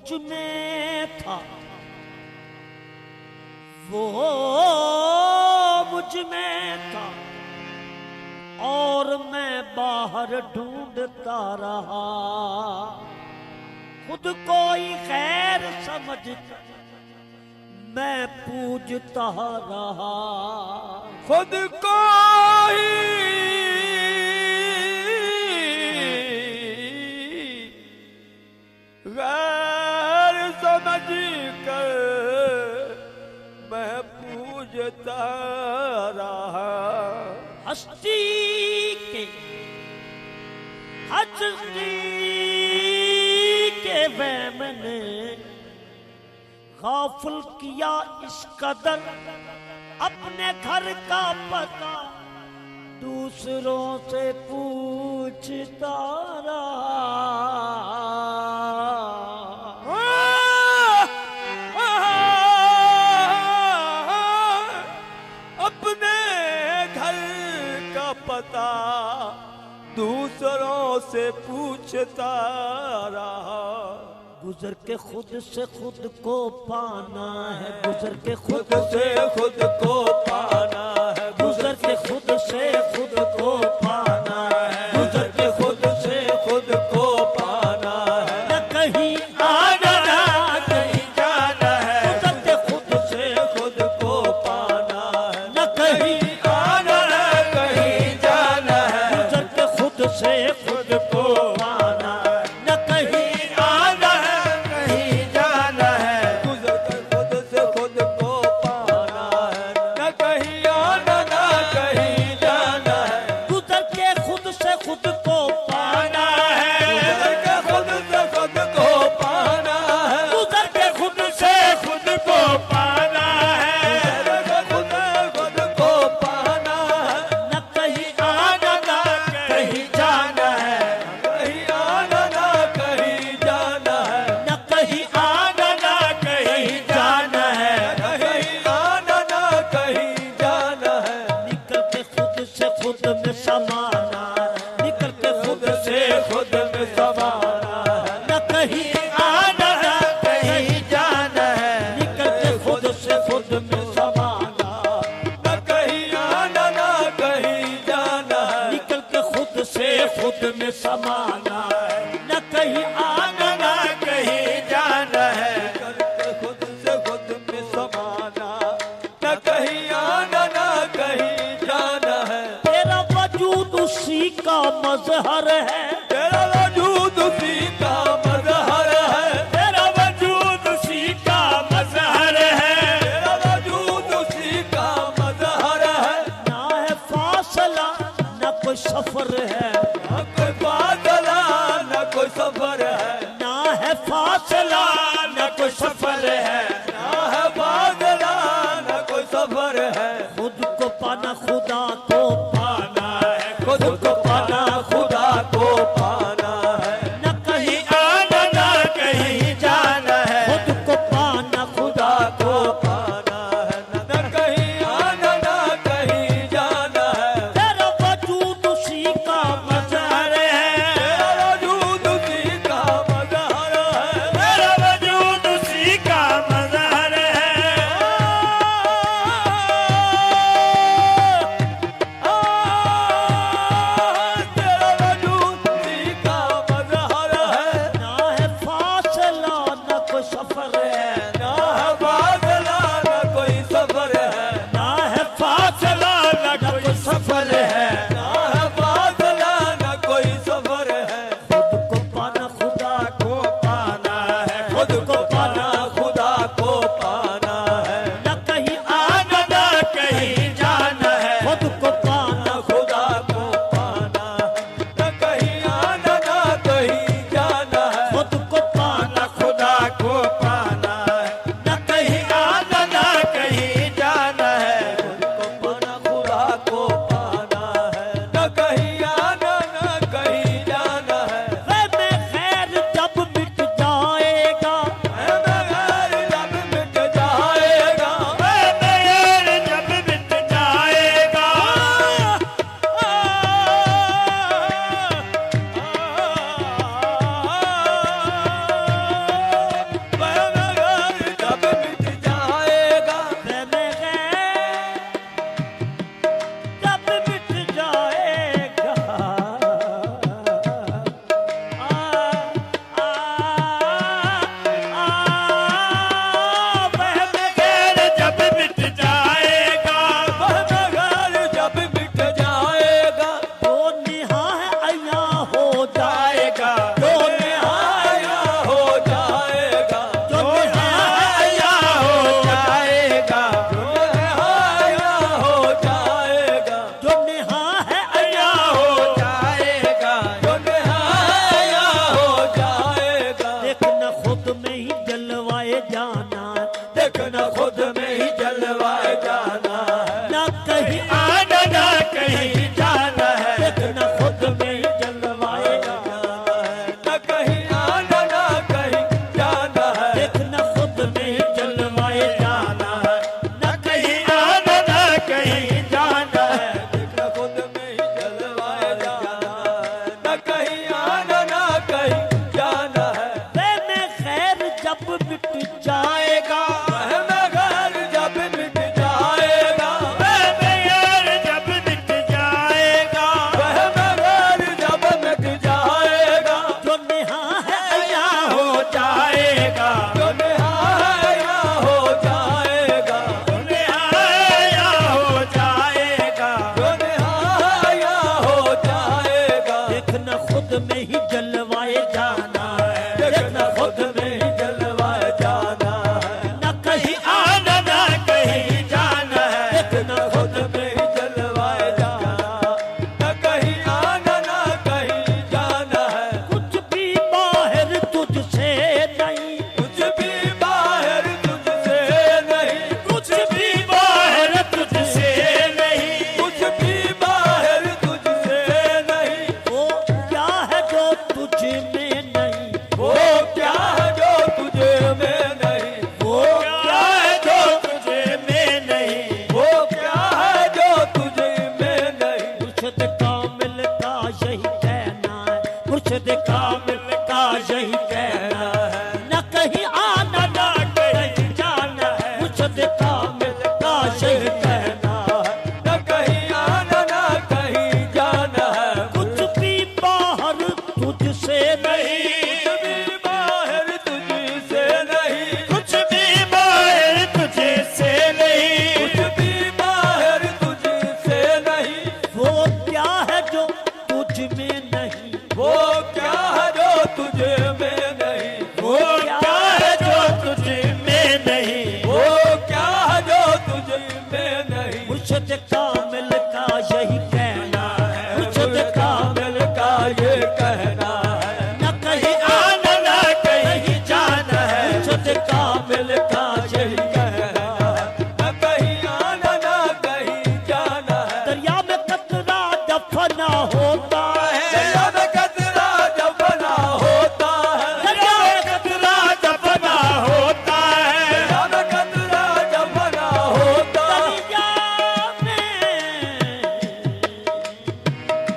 मुझ में था, वो मुझ में था और मैं बाहर ढूंढता रहा। खुद कोई खैर समझता मैं पूजता रहा। खुद को ही गैर समझ कर मैं पूजता रहा। हस्ती के वहम ने गाफिल किया इस कदर, अपने घर का पता दूसरों से पूछता रहा। अपने घर का पता दूसरों से पूछता रहा। गुजर के खुद से खुद को पाना है, गुजर के खुद से खुद को पाना है, गुजर के खुद से खुद को पाना है, गुजर के खुद से खुद को पाना है। न कहीं आना ना कहीं जाना है, गुजर के खुद से खुद को पाना है। न कहीं आना ना कहीं जाना है, गुजर के खुद से खुद को पाना है। न कहीं आना है कहीं जाना है, गुजर के खुद से खुद को पाना है। न कहीं आना ना कहीं जाना है, गुजर के खुद से खुद को पाना गुजर है। के खुद से खुद को पाना है। गुजर के खुद से खुद को पाना है। खुद खुद को पाना है। न कहीं आना न कहीं जाना है, कहीं आना ना कहीं जाना है, न कहीं आना न कहीं जाना है। कहीं आना ना कहीं जाना है। निकल के खुद से खुद में समाना है, निकल के खुद से खुद में समाना है। न कहीं आना न कहीं जाना है। निकल के खुद से खुद में समाना, न कहीं आना ना कहीं जाना है। निकल के खुद से खुद में समाना है। न कहीं आना न कहीं जाना है। करके खुद से खुद में समाना, न कहीं आना ना कहीं जाना है। तेरा वजूद उसी का मजहर है, तेरा वजूद उसी का मजहर है, तेरा वजूद उसी का मजहर है। तेरा वजूद उसी का मजहर है। ना है फासला न कोई सफर है, न कोई बादला न कोई सफर है, ना है फासला न कोई सफर है। ना है बादला न कोई सफर है। खुद को पाना खुदा को पाना है, खुद को पाना खुदा को खुद में ही जलवाए जाना है, देखना खुद में ही जलवाए जाना है, न कहीं आना न कहीं जाना है, देखना खुद में ही जलवाए जाना, न कहीं आना न कहीं जाना है, कुछ भी बाहर तुझसे नहीं, कुछ भी बाहर तुझसे नहीं, कुछ भी बाहर तुझसे नहीं, कुछ भी बाहर तुझसे नहीं, वो क्या है जो तुझ में नहीं, वो क्या है जो तुझे में नहीं, वो क्या है जो तुझे में नहीं, वो क्या है जो तुझे में नहीं, मुर्शिद कामिल का यही कहना है, मुर्शिद कामिल का यही कहना है, न कहीं आना न कहीं जाना है, मुर्शिद कामिल का यही कहना है, न कहीं आना न कहीं जाना है, कुछ भी बाहर तुझसे नहीं, कुछ भी बाहर तुझसे नहीं, कुछ भी बाहर तुझसे नहीं, कुछ भी बाहर तुझसे नहीं, वो क्या है जो तुझ में नहीं, वो क्या है जो तुझे में नहीं, वो क्या है जो तुझ में नहीं, वो क्या है जो तुझे में नहीं, मुर्शिद कामिल का यही कहना है, मुर्शिद कामिल कामिल का ये कहना है, न कहीं आना न कहीं जाना है, मुर्शिद कामिल का यही कहना है, न कहीं आना न कहीं जाना है, दरिया में कतरा दफना होता है, दरिया में कतरा जब बना होता है, दरिया में कतरा दफना होता है, दरिया में कतरा जब बना होता है,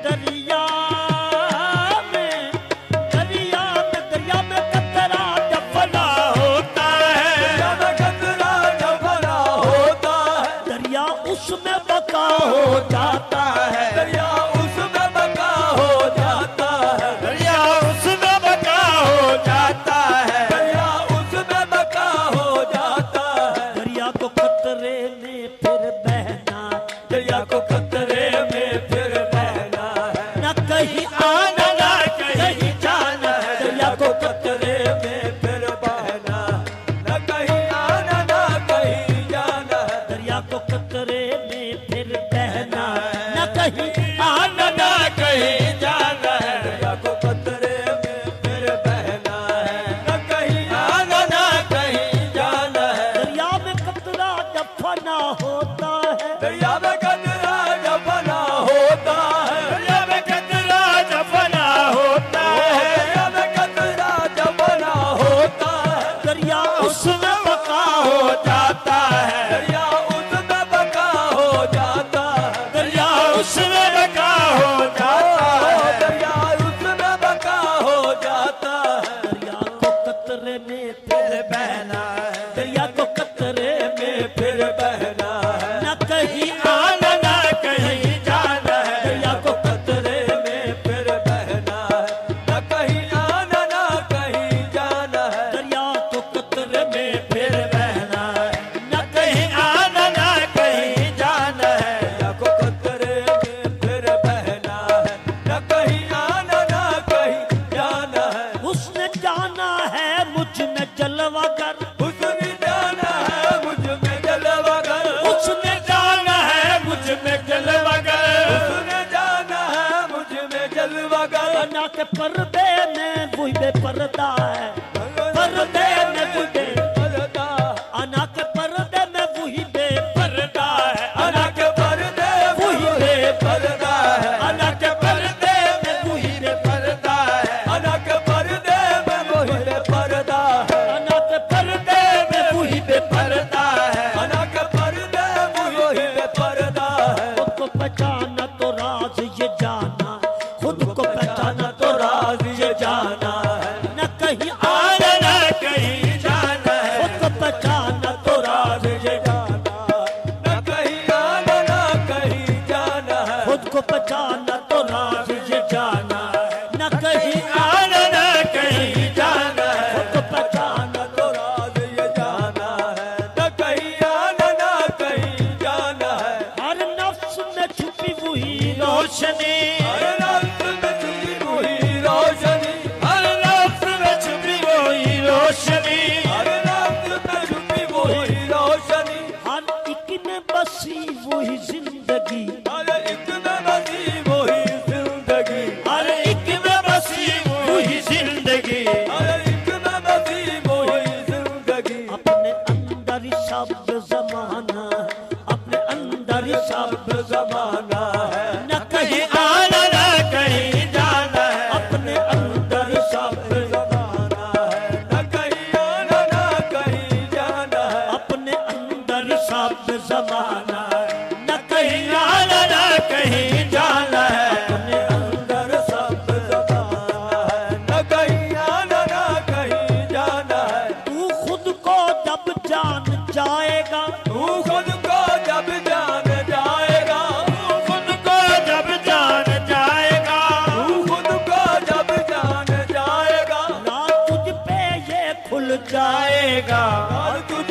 दरिया में दरिया में कतरा दफना होता है, दरिया में कतरा जब बना होता है, दरिया उसमें बका हो जाता है, दरिया उसमें बका हो जाता है, दरिया उसमें बका हो जाता है, दरिया उसमें बका हो जाता है, दरिया को खतरे में फिर बहना, दरिया को खतरे में फिर बहना है, न कहीं आना न कहीं जाना है, दरिया को खतरे में फिर बहना, न कहीं आना न कहीं जाना है, दरिया को खतरे में फिर बहना, न कहीं आना न कहीं जाना है, दरिया को खतरे में फिर बहना है, न कहीं आना न कहीं जाना है, दरिया में कतरा दफना होता है, दरिया में कतरा जब बना होता है, दरिया में कतरा दफना होता है, दरिया में कतरा जब बना होता है, दरिया उसमें बका हो जाता है, दरिया उसमें बका हो जाता है, दरिया उसमें बका हो जाता है, दरिया उसमें बका हो जाता है, दरिया को कतरे में फिर बहना है, दरिया को कतरे में फिर बहना है, न कहीं आना न कहीं जाना है, दरिया को खतरे में फिर बहना है, न कहीं आना न कहीं जाना है, दरिया को कतरे में फिर बहना है, न कहीं आना न कहीं जाना है, दरिया को खतरे में फिर बहना है, न कहीं आना न कहीं जाना है, उसने जाना है मुझ में जलवा कर, उसने जाना है मुझ में जलवा कर, उसने जाना है मुझ में जलवा कर, उसने जाना है मुझ में जलवा कर, बना के पर्दे में वही बेपर्दा है, पर्दे में वही पर्दा, अना के पर्दे में वही बेपर्दा है, अना के पर्दे वही बेपर्दा है, अना के पर्दे में वही बेपर्दा है, अना के पर्दे में वही बेपर्दा है, अना के पर्दे में वही बेपर्दा है, अना के पर्दे में वही बेपर्दा है, खुद को पहचाना तो राज ये जाना, खुद को पहचाना तो राज ये जाना, है, न कहीं आना न कहीं जाना है, जाएगा, और तू